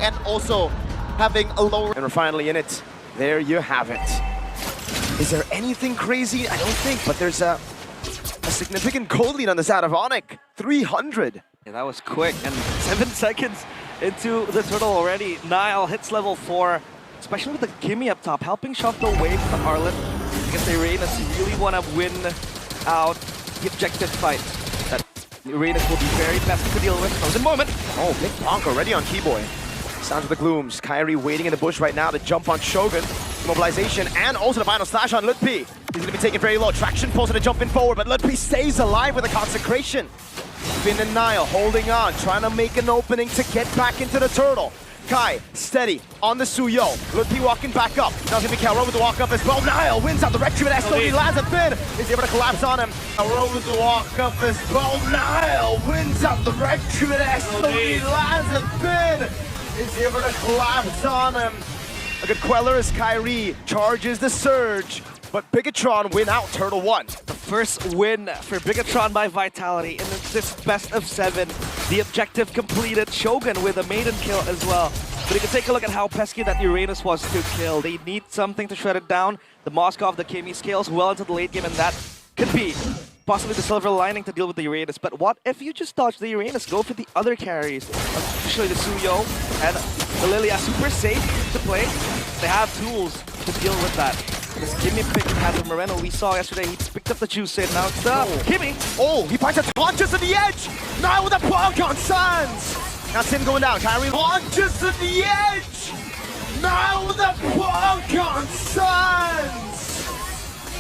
and also having a lower... And we're finally in it. There you have it. Is there anything crazy? I don't think, but there's a significant gold lead on the side of Onic. 300. Yeah, that was quick, and 7 seconds into the turtle already. Nile hits level 4, especially with the Kimmy up top, helping shove the wave from Arlen. Because the Uranus really want to win out the objective fight. That Uranus will be very best to deal with. Frozen moment. Oh, big bonk already on Keyboy. Sounds of the Glooms. Kyrie waiting in the bush right now to jump on Shogun. Mobilization and also the final slash on Lutpi. He's going to be taken very low. Traction pulls and a jump in forward, but Lutpi stays alive with a consecration. Finn and Nile holding on, trying to make an opening to get back into the turtle. Kai, steady, on the Suyo. Lutpi walking back up. Now it's going to be Calro with the walk up as well. Nile wins out the Retrieve and SOD lands at Finn. Is able to collapse on him. Calro with the walk up as well. Nile wins out the Retrieve and SOD lands at Finn. Is able to collapse on him. A good queller as Kyrie charges the surge. But Bigatron win out Turtle 1. The first win for Bigatron by Vitality in this best of 7. The objective completed. Shogun with a maiden kill as well. But you can take a look at how pesky that Uranus was to kill. They need something to shred it down. The Moskov, the Kimmy scales well into the late game, and that could be possibly the silver lining to deal with the Uranus. But what if you just dodge the Uranus? Go for the other carries. Especially the Suyo and the Lilia. Super safe to play. They have tools to deal with that. This Kimmy pick had with Moreno. We saw yesterday he picked up the juice in. Now it's the Kimmy. Oh, he finds a taunt just at the edge. Now with a bonk on Sans. Now Sin going down. Kyrie launches to the edge. Now with a bonk on Sans.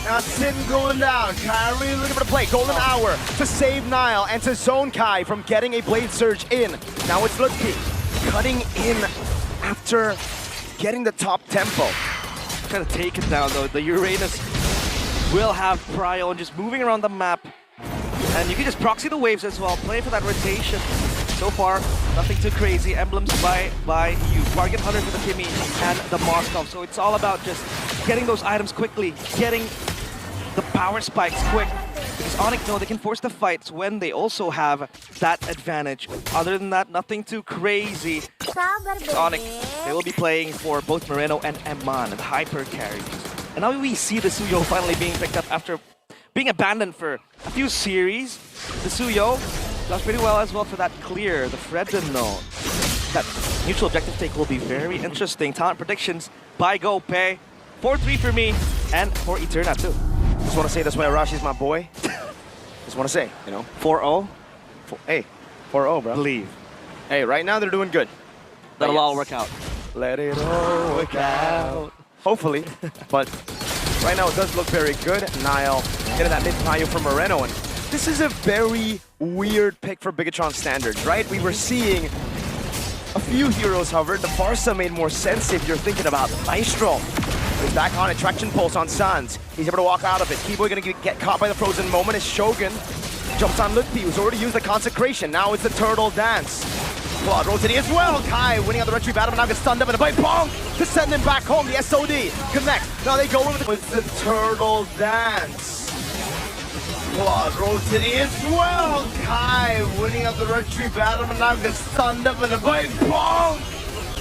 Now Sin going down. Kyrie looking for the play. Golden hour to save Nile and to zone Kai from getting a blade surge in. Now it's Lutpi cutting in after getting the top tempo. Trying to take it down though. The Uranus will have prio and just moving around the map. And you can just proxy the waves as well. Play for that rotation. So far, nothing too crazy. Emblems by you. Bargain Hunter for the Kimmy and the Moskov. So it's all about just getting those items quickly, getting the power spikes quick. Because Onic know they can force the fights when they also have that advantage. Other than that, nothing too crazy. Onic, they will be playing for both Moreno and Emman, the hyper carries. And now we see the Suyo finally being picked up after being abandoned for a few series. The Suyo does pretty well as well for that clear. The Fredeno, that neutral objective take will be very interesting. Talent predictions by GoPay. 4-3 for me and for Eterna too. Just want to say that's why Arashi's my boy. Just want to say, you know. 4-0. Hey, 4-0, bro. Believe. Hey, right now they're doing good. That'll all work out. Let it all work out. Hopefully. But right now it does look very good. Nile getting that mid-prio from Moreno. And this is a very weird pick for Bigatron standards, right? We were seeing a few heroes, however. The Farsa made more sense if you're thinking about Maestro. He's back on it. Traction pulse on Sans. He's able to walk out of it. Keyboy gonna get caught by the frozen moment as Shogun jumps on Lutpi, who's already used the consecration. Now it's the turtle dance. Claude rotating as well. Kai winning on the retrieve battle, but now gets stunned up and a bite bonk to send him back home. The SOD connects. Now they go with the turtle dance. Claude rotating as well. Kai winning on the retrieve battle, but now gets stunned up and a bite bonk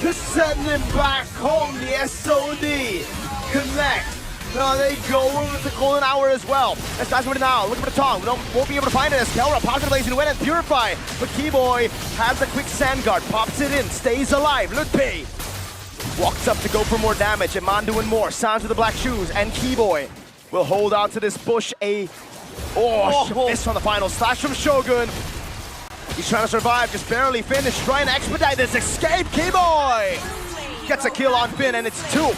to send him back home. The SOD connect. Now they go with the golden hour as well. That's nice with it now. Looking for the tongue. Won't be able to find it as Kelra pops the blazing win and Purify. But Keyboy has the quick sand guard, pops it in, stays alive. Lutpi walks up to go for more damage. And Man doing more. Sounds with the black shoes. And Keyboy will hold on to this bush. Miss on the final slash from Shogun. He's trying to survive, just barely finished. Trying to expedite this escape. Keyboy gets a kill on Finn, and it's 2.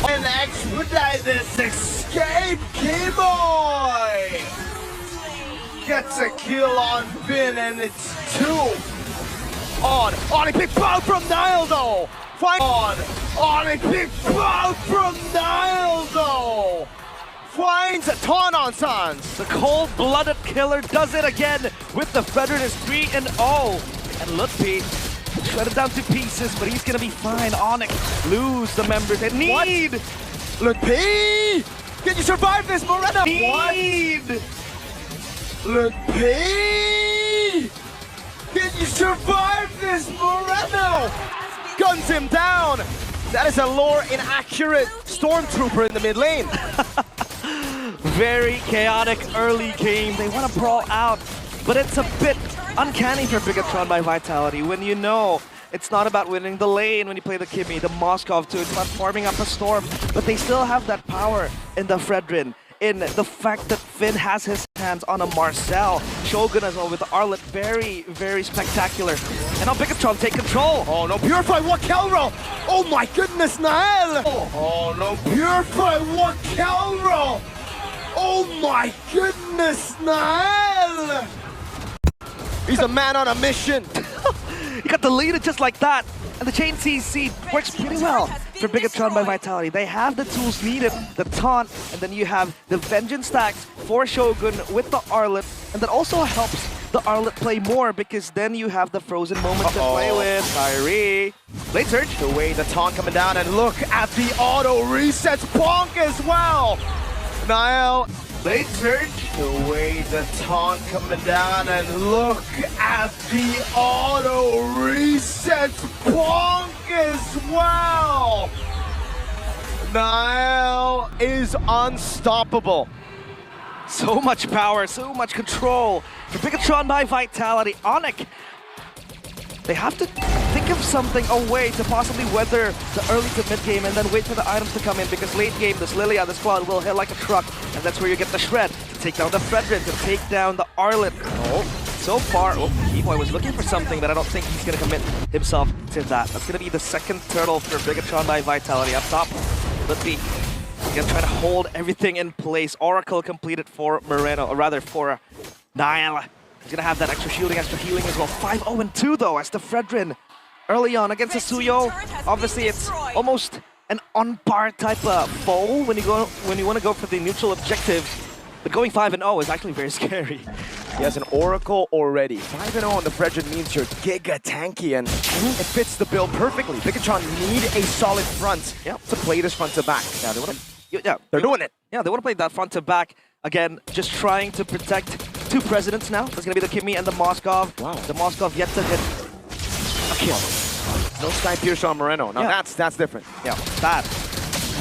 And expedite this escape. Keyboy gets a kill on Finn, and it's 2. Onic big bow from Nile though. Onic big bow from Nile though. Finds a taunt on Sans. The cold-blooded killer does it again with the Frederness 3-0. And Lutpi shredded down to pieces, but he's gonna be fine. Onic lose the members they need. Lutpi! Can you survive this, Moreno? Lutpi! Can you survive this, Moreno? guns him down. That is a lore inaccurate Stormtrooper in the mid lane. Very chaotic early game. They want to brawl out, but it's a bit uncanny for Bigatron by Vitality when you know it's not about winning the lane when you play the Kimmy, the Moskov too. It's about farming up a Storm, but they still have that power in the Fredrin, in the fact that Finn has his hands on a Marcel. Shogun as well with the Arlet, very, very spectacular. And now Bigatron take control. Oh no, Purify, what Kelro? Oh my goodness, Nael! Oh no, Purify, what Kelro? Oh my goodness, Nael! He's a man on a mission. He got deleted just like that. And the chain CC works pretty well for Bigatron by Vitality. They have the tools needed, the taunt, and then you have the vengeance stacks for Shogun with the Arlet, and that also helps the Arlet play more because then you have the frozen moment to play with. Kyrie, late surge. The way the taunt coming down, and look at the auto resets Bonk as well. Niall, late surge. The way the taunt coming down, and look at the auto resets Bonk as well. Niall is unstoppable. So much power, so much control for Bigatron by Vitality. Onic, they have to think of something, a way to possibly weather the early to mid game and then wait for the items to come in, because late game, this Lilia, the squad will hit like a truck, and that's where you get the Shred to take down the Fredrin, to take down the Arlet. Oh, so far, Keyboy was looking for something, but I don't think he's going to commit himself to that. That's going to be the second turtle for Bigatron by Vitality up top. Let's be going to try to hold everything in place. Oracle completed for Moreno, or rather for Niall. He's going to have that extra shielding, extra healing as well. 5-0-2 though, as the Fredrin early on against the Suyo. Obviously, it's almost an on-par type of foe when you want to go for the neutral objective. But going 5-0 is actually very scary. He has an Oracle already. 5-0 on the Fredrin means you're giga tanky, and it fits the build perfectly. Bigatron need a solid front to play this front to back. Yeah, they want to. They're doing it. Yeah, they want to play that front to back again, just trying to protect two presidents now. That's going to be the Kimmy and the Moskov. Wow. The Moskov yet to hit a kill. No Sky Pierce on Moreno. Now that's different. Yeah, that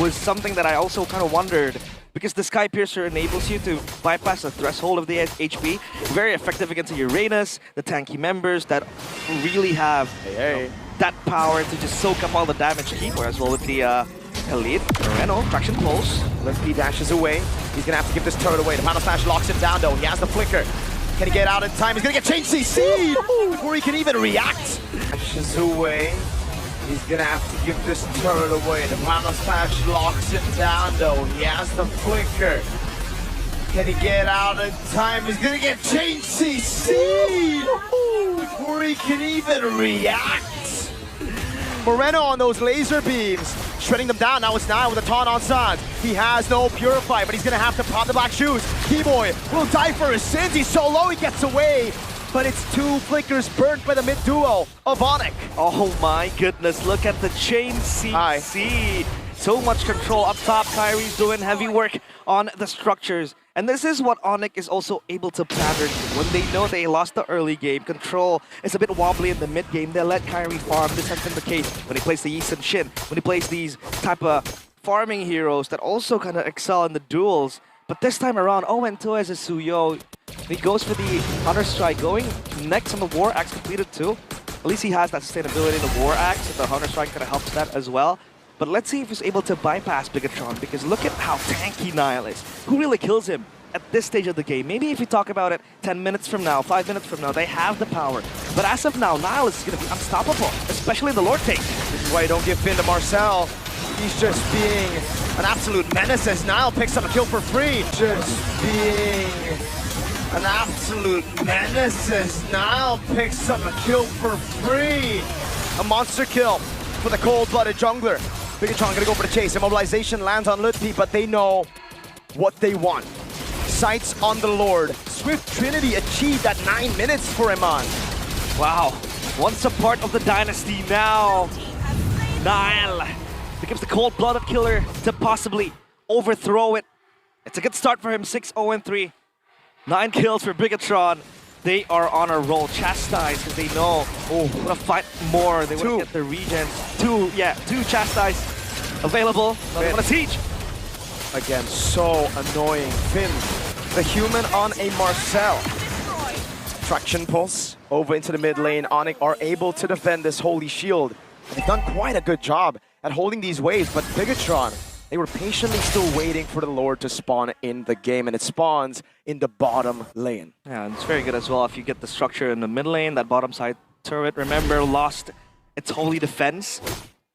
was something that I also kind of wondered, because the Sky Piercer enables you to bypass the threshold of the HP. Very effective against the Uranus, the tanky members that really have that power to just soak up all the damage. Keeper as well with the Elite. Moreno, traction close. Limpy dashes away. He's going to have to give this turret away. The final flash locks him down though. He has the flicker. Can he get out in time? He's going to get chain CC'd before he can even react. Dashes away. He's going to have to give this turret away. The final flash locks him down though. He has the flicker. Can he get out in time? He's going to get chain CC'd before he can even react. Moreno on those laser beams, shredding them down. Now it's Nile with a taunt on sides. He has no Purify, but he's going to have to pop the black shoes. Keyboy will die for his sins. He's so low, he gets away. But it's two flickers burnt by the mid duo of Onic. Oh my goodness, look at the chain CC. So much control up top. Kyrie's doing heavy work on the structures. And this is what Onic is also able to pattern when they know they lost the early game. Control is a bit wobbly in the mid game. They let Kyrie farm. This has been the case when he plays the Yi and Shin, when he plays these type of farming heroes that also kind of excel in the duels. But this time around, 0-2 as a Suyo. He goes for the Hunter-Strike, going next on the War Axe completed too. At least he has that sustainability in the War Axe, and the Hunter-Strike kind of helps that as well. But let's see if he's able to bypass Bigatron, because look at how tanky Niall is. Who really kills him at this stage of the game? Maybe if you talk about it 10 minutes from now, 5 minutes from now, they have the power. But as of now, Niall is going to be unstoppable, especially the Lord Take. This is why you don't give Finn to Marcel. He's just being an absolute menace as Niall picks up a kill for free. Just being an absolute menace as Niall picks up a kill for free. A monster kill for the cold-blooded jungler. Bigatron gonna go for the chase. Immobilization lands on Lutpi, but they know what they want. Sights on the Lord. Swift Trinity achieved that 9 minutes for Iman. Wow. Once a part of the dynasty, now Niall becomes the cold-blooded killer to possibly overthrow it. It's a good start for him, 6-0-3. 9 kills for Bigatron. they are on a roll. Chastise, because they know, oh, they want to fight more. They want to get the regens. Two Chastise available. Now they want to teach. Again, so annoying. Finn, the human on a Marcel. Traction pulse over into the mid lane. Onic are able to defend this holy shield. And they've done quite a good job at holding these waves, but Bigatron, they were patiently still waiting for the Lord to spawn in the game, and it spawns in the bottom lane. Yeah, and it's very good as well if you get the structure in the mid lane. That bottom side turret, remember, lost its holy defense.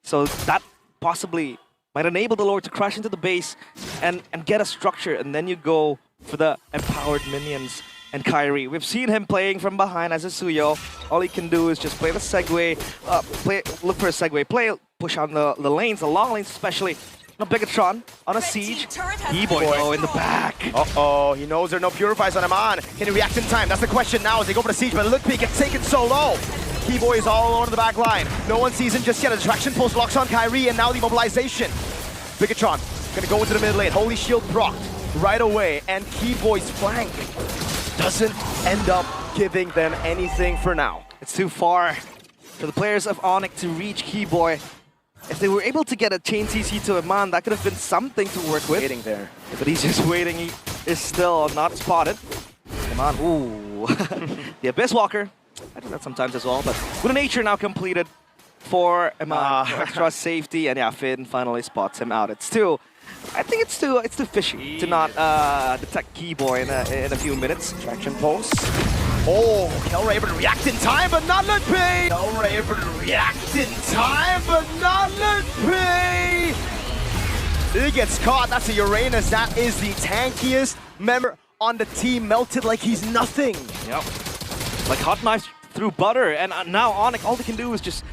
So that possibly might enable the Lord to crash into the base and get a structure, and then you go for the empowered minions and Kyrie. We've seen him playing from behind as a Suyo. All he can do is just play the segue, look for a segue, push on the lanes, the long lanes especially. No Bigatron on a siege. E-Boy though in the back. Uh-oh, he knows there are no purifiers on him on. Can he react in time? That's the question now as they go for the siege, but the look peek gets taken so low. Keyboy is all alone in the back line. No one sees him just yet. A distraction pulse locks on Kyrie, and now the immobilization. Bigatron gonna go into the mid lane. Holy Shield procced right away, and Keyboy's flank doesn't end up giving them anything for now. It's too far for the players of Onic to reach Keyboy. If they were able to get a chain CC to him on, that could have been something to work with. Waiting there. But he's just waiting. He is still not spotted. Come on. Ooh. The Abyss Walker. I do that sometimes as well, but with an nature now completed for Iman for extra safety, and yeah, Finn finally spots him out. I think it's too fishy to not detect Keyboy in a few minutes. Traction pulse. Oh, Kelra able to react in time, but not let be. Kelra able to react in time, but not let be. He gets caught. That's a Uranus. That is the tankiest member on the team. Melted like he's nothing. Yep. Like hot knives through butter. And now Onic, all they can do is just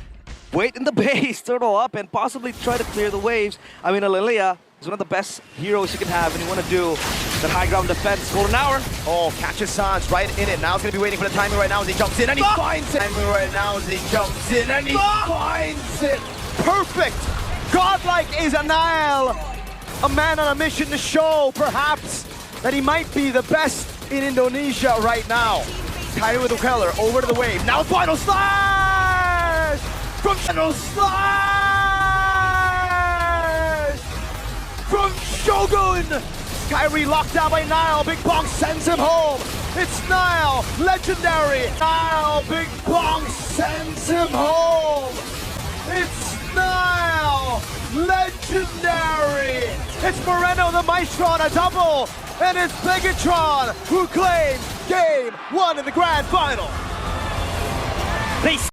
wait in the base, turtle up, and possibly try to clear the waves. I mean, Lilia is one of the best heroes you can have, and you want to do that high ground defense. Golden hour. Oh, catches Sans right in it. Now he's going to be waiting for the timing right now as he jumps in, and he finds it. Timing right now as he jumps in, and he finds it. Perfect. Godlike is Anil. A man on a mission to show, perhaps, that he might be the best in Indonesia right now. Kyrie with the Keller over to the wave. Now final slash! From final slash! From Shogun! Kyrie locked down by Nile. Big Bong sends him home. It's Nile, legendary. Nile, Big Bong sends him home. It's Nile, legendary. It's Moreno the Maestro on a double. And it's Bigatron who claims Game 1 in the grand final. They